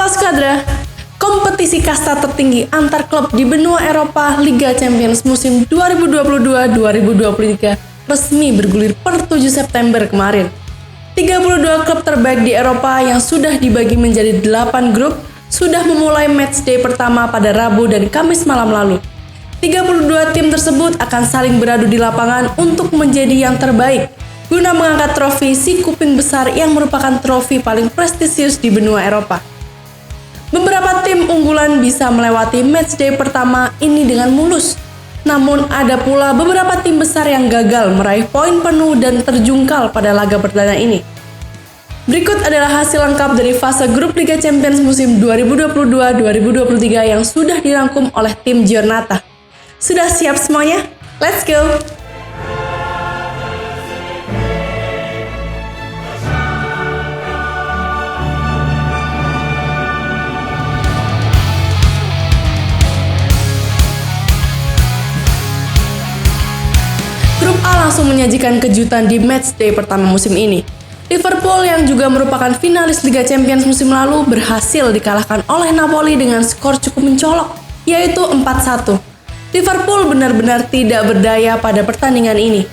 Halo Skadra, kompetisi kasta tertinggi antar klub di benua Eropa Liga Champions musim 2022-2023 resmi bergulir per 7 September kemarin. 32 klub terbaik di Eropa yang sudah dibagi menjadi 8 grup sudah memulai matchday pertama pada Rabu dan Kamis malam lalu. 32 tim tersebut akan saling beradu di lapangan untuk menjadi yang terbaik guna mengangkat trofi si kuping besar yang merupakan trofi paling prestisius di benua Eropa. Beberapa tim unggulan bisa melewati matchday pertama ini dengan mulus. Namun ada pula beberapa tim besar yang gagal meraih poin penuh dan terjungkal pada laga perdana ini. Berikut adalah hasil lengkap dari fase grup Liga Champions musim 2022-2023 yang sudah dirangkum oleh tim Giornata. Sudah siap semuanya? Let's go! Grup A langsung menyajikan kejutan di matchday pertama musim ini. Liverpool yang juga merupakan finalis Liga Champions musim lalu berhasil dikalahkan oleh Napoli dengan skor cukup mencolok, yaitu 4-1. Liverpool benar-benar tidak berdaya pada pertandingan ini.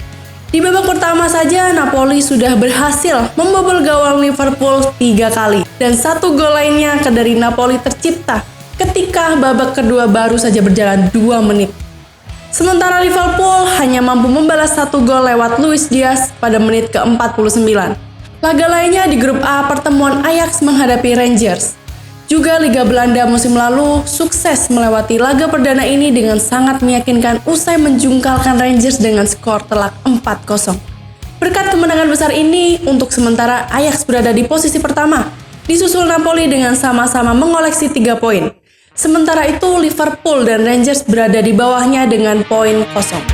Di babak pertama saja, Napoli sudah berhasil membobol gawang Liverpool 3 kali, dan 1 gol lainnya dari Napoli tercipta ketika babak kedua baru saja berjalan 2 menit. Sementara Liverpool hanya mampu membalas 1 gol lewat Luis Diaz pada menit ke-49. Laga lainnya di grup A, pertemuan Ajax menghadapi Rangers. Juga Liga Belanda musim lalu sukses melewati laga perdana ini dengan sangat meyakinkan usai menjungkalkan Rangers dengan skor telak 4-0. Berkat kemenangan besar ini, untuk sementara Ajax berada di posisi pertama, disusul Napoli dengan sama-sama mengoleksi 3 poin. Sementara itu, Liverpool dan Rangers berada di bawahnya dengan poin kosong.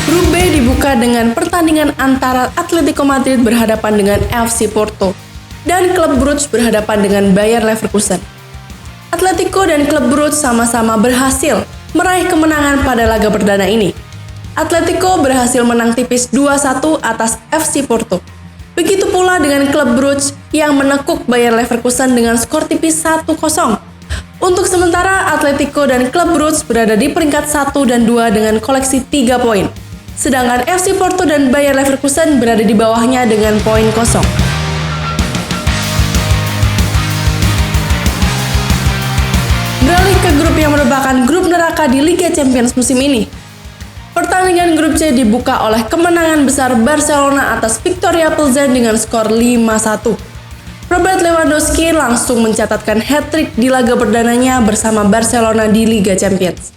Grup B dibuka dengan pertandingan antara Atletico Madrid berhadapan dengan FC Porto dan Klub Brugge berhadapan dengan Bayer Leverkusen. Atletico dan Klub Brugge sama-sama berhasil meraih kemenangan pada laga perdana ini. Atletico berhasil menang tipis 2-1 atas FC Porto. Begitu pula dengan Klub Brugge yang menekuk Bayer Leverkusen dengan skor tipis 1-0. Untuk sementara, Atletico dan Klub Brugge berada di peringkat 1 dan 2 dengan koleksi 3 poin. Sedangkan FC Porto dan Bayer Leverkusen berada di bawahnya dengan poin kosong. Beralih ke grup yang merupakan grup neraka di Liga Champions musim ini. Pertandingan grup C dibuka oleh kemenangan besar Barcelona atas Victoria Pilsen dengan skor 5-1. Robert Lewandowski langsung mencatatkan hat-trick di laga perdananya bersama Barcelona di Liga Champions.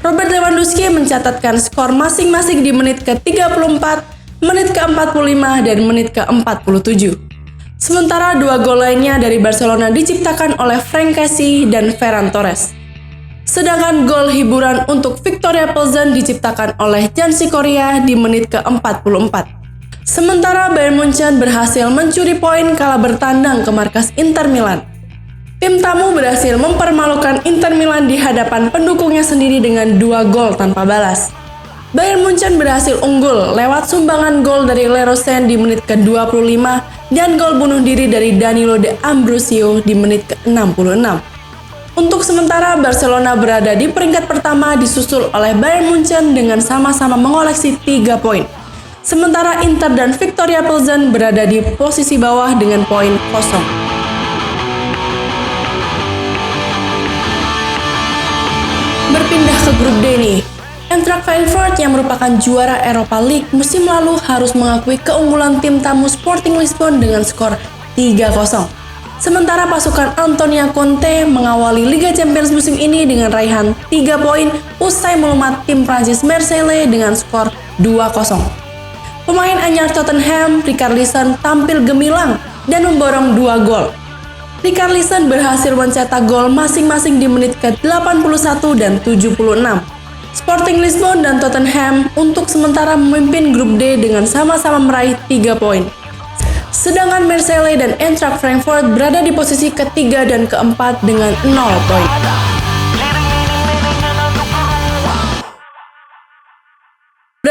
Robert Lewandowski mencatatkan skor masing-masing di menit ke-34, menit ke-45, dan menit ke-47. Sementara 2 gol lainnya dari Barcelona diciptakan oleh Franck Kessie dan Ferran Torres. Sedangkan gol hiburan untuk Victoria Pilsen diciptakan oleh Jansi Korea di menit ke-44. Sementara Bayern Munchen berhasil mencuri poin kala bertandang ke markas Inter Milan. Tim tamu berhasil mempermalukan Inter Milan di hadapan pendukungnya sendiri dengan 2 gol tanpa balas. Bayern Munchen berhasil unggul lewat sumbangan gol dari Leroy Sane di menit ke-25 dan gol bunuh diri dari Danilo De Ambrosio di menit ke-66. Untuk sementara, Barcelona berada di peringkat pertama disusul oleh Bayern Munchen dengan sama-sama mengoleksi 3 poin. Sementara Inter dan Victoria Pilsen berada di posisi bawah dengan poin kosong. Berpindah ke grup D nih. Eintracht Frankfurt yang merupakan juara Europa League musim lalu harus mengakui keunggulan tim tamu Sporting Lisbon dengan skor 3-0. Sementara pasukan Antonio Conte mengawali Liga Champions musim ini dengan raihan 3 poin usai melumat tim Prancis Marseille dengan skor 2-0. Pemain anyar Tottenham, Richarlison, tampil gemilang dan memborong 2 gol. Richarlison berhasil mencetak gol masing-masing di menit ke-81 dan 76. Sporting Lisbon dan Tottenham untuk sementara memimpin grup D dengan sama-sama meraih 3 poin. Sedangkan Marseille dan Eintracht Frankfurt berada di posisi ketiga dan keempat dengan 0 poin.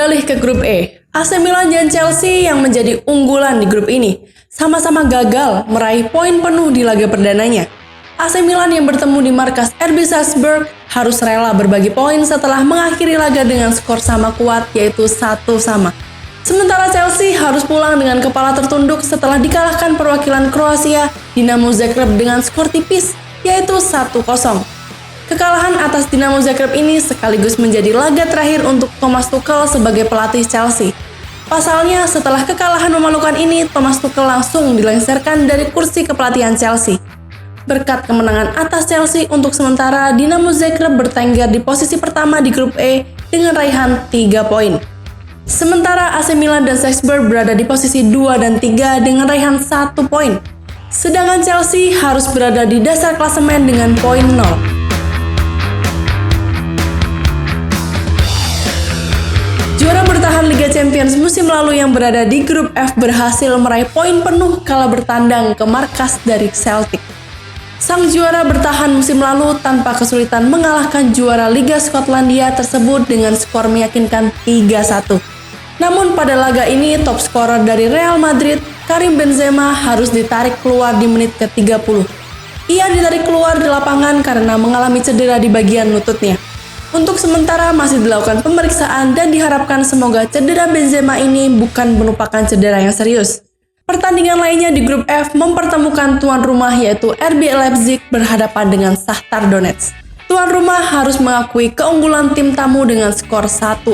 Beralih ke grup E, AC Milan dan Chelsea yang menjadi unggulan di grup ini sama-sama gagal meraih poin penuh di laga perdananya. AC Milan yang bertemu di markas RB Salzburg harus rela berbagi poin setelah mengakhiri laga dengan skor sama kuat yaitu 1-1. Sementara Chelsea harus pulang dengan kepala tertunduk setelah dikalahkan perwakilan Kroasia Dinamo Zagreb dengan skor tipis yaitu 1-0. Kekalahan atas Dinamo Zagreb ini sekaligus menjadi laga terakhir untuk Thomas Tuchel sebagai pelatih Chelsea. Pasalnya, setelah kekalahan memalukan ini, Thomas Tuchel langsung dilengsarkan dari kursi kepelatihan Chelsea. Berkat kemenangan atas Chelsea, untuk sementara Dinamo Zagreb bertengger di posisi pertama di grup E dengan raihan 3 poin. Sementara AC Milan dan Salzburg berada di posisi 2 dan 3 dengan raihan 1 poin. Sedangkan Chelsea harus berada di dasar klasemen dengan poin 0. Juara bertahan Liga Champions musim lalu yang berada di grup F berhasil meraih poin penuh kala bertandang ke markas dari Celtic. Sang juara bertahan musim lalu tanpa kesulitan mengalahkan juara Liga Skotlandia tersebut dengan skor meyakinkan 3-1. Namun pada laga ini top scorer dari Real Madrid, Karim Benzema harus ditarik keluar di menit ke-30. Ia ditarik keluar di lapangan karena mengalami cedera di bagian lututnya. Untuk sementara masih dilakukan pemeriksaan dan diharapkan semoga cedera Benzema ini bukan merupakan cedera yang serius. Pertandingan lainnya di grup F mempertemukan tuan rumah yaitu RB Leipzig berhadapan dengan Shakhtar Donetsk. Tuan rumah harus mengakui keunggulan tim tamu dengan skor 1-4.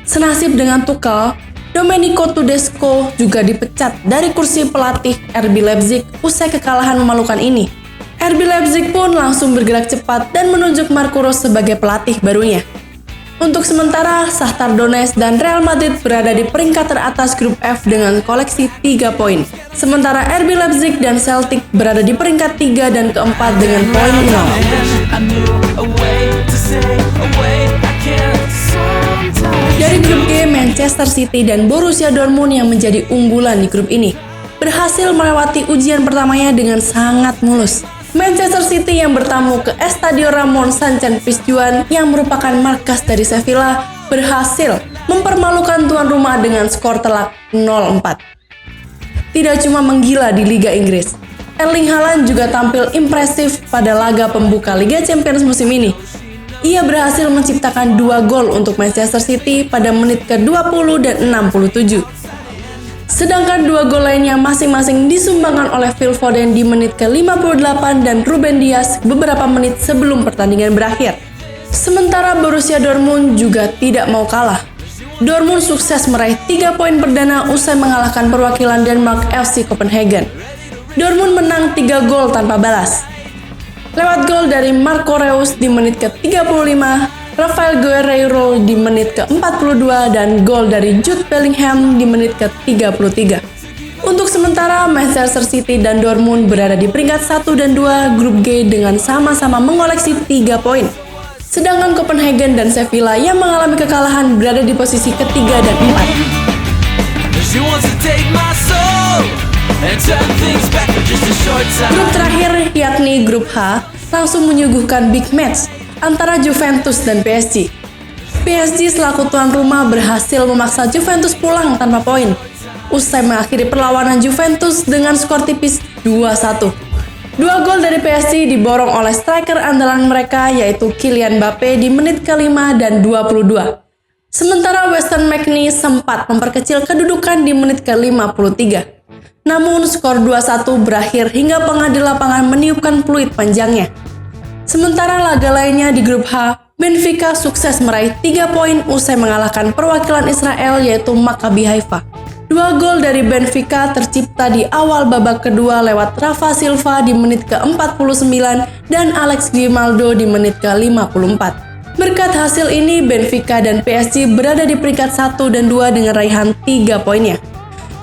Senasib dengan Tuchel, Domenico Tedesco juga dipecat dari kursi pelatih RB Leipzig usai kekalahan memalukan ini. RB Leipzig pun langsung bergerak cepat dan menunjuk Marco Rose sebagai pelatih barunya. Untuk sementara, Shakhtar Donetsk dan Real Madrid berada di peringkat teratas grup F dengan koleksi 3 poin. Sementara RB Leipzig dan Celtic berada di peringkat 3 dan keempat dengan poin 0. Dari grup G, Manchester City dan Borussia Dortmund yang menjadi unggulan di grup ini berhasil melewati ujian pertamanya dengan sangat mulus. Manchester City yang bertamu ke Estadio Ramon Sánchez Pizjuan yang merupakan markas dari Sevilla berhasil mempermalukan tuan rumah dengan skor telak 0-4. Tidak cuma menggila di Liga Inggris, Erling Haaland juga tampil impresif pada laga pembuka Liga Champions musim ini. Ia berhasil menciptakan 2 gol untuk Manchester City pada menit ke-20 dan 67. Sedangkan 2 gol lainnya masing-masing disumbangkan oleh Phil Foden di menit ke-58 dan Ruben Dias beberapa menit sebelum pertandingan berakhir. Sementara Borussia Dortmund juga tidak mau kalah. Dortmund sukses meraih 3 poin perdana usai mengalahkan perwakilan Denmark FC Copenhagen. Dortmund menang 3 gol tanpa balas. Lewat gol dari Marco Reus di menit ke-35, Rafael Guerreiro di menit ke-42 dan gol dari Jude Bellingham di menit ke-33. Untuk sementara, Manchester City dan Dortmund berada di peringkat 1 dan 2 grup G dengan sama-sama mengoleksi 3 poin. Sedangkan Copenhagen dan Sevilla yang mengalami kekalahan berada di posisi ketiga dan 4. Grup terakhir yakni grup H langsung menyuguhkan big match antara Juventus dan PSG. PSG selaku tuan rumah berhasil memaksa Juventus pulang tanpa poin. Usai mengakhiri perlawanan Juventus dengan skor tipis 2-1. 2 gol dari PSG diborong oleh striker andalan mereka yaitu Kylian Mbappe di menit ke-5 dan 22. Sementara Weston McKennie sempat memperkecil kedudukan di menit ke-53. Namun skor 2-1 berakhir hingga pengadil lapangan meniupkan peluit panjangnya. Sementara laga lainnya di grup H, Benfica sukses meraih 3 poin usai mengalahkan perwakilan Israel yaitu Maccabi Haifa. 2 gol dari Benfica tercipta di awal babak kedua lewat Rafa Silva di menit ke-49 dan Alex Grimaldo di menit ke-54. Berkat hasil ini, Benfica dan PSG berada di peringkat 1 dan 2 dengan raihan 3 poinnya.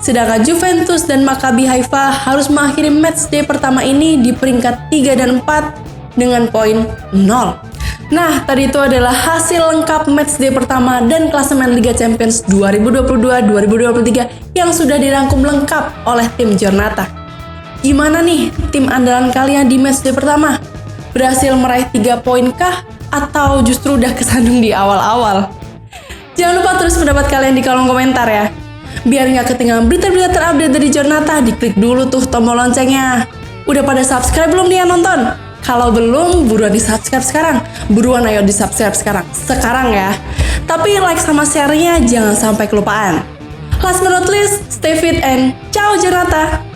Sedangkan Juventus dan Maccabi Haifa harus mengakhiri matchday pertama ini di peringkat 3 dan 4 dengan poin 0. Nah, tadi itu adalah hasil lengkap matchday pertama dan klasemen Liga Champions 2022-2023 yang sudah dirangkum lengkap oleh tim Giornata. Gimana nih tim andalan kalian di matchday pertama? Berhasil meraih 3 poin kah? Atau justru udah kesandung di awal-awal? Jangan lupa tulis pendapat kalian di kolom komentar ya. Biar nggak ketinggalan berita-berita terupdate dari Jonata, diklik dulu tuh tombol loncengnya. Udah pada subscribe belum nih yang nonton? Kalau belum, buruan di-subscribe sekarang. Buruan ayo di-subscribe sekarang. Sekarang ya. Tapi like sama share-nya jangan sampai kelupaan. Last but not least, stay fit and ciao Jonata!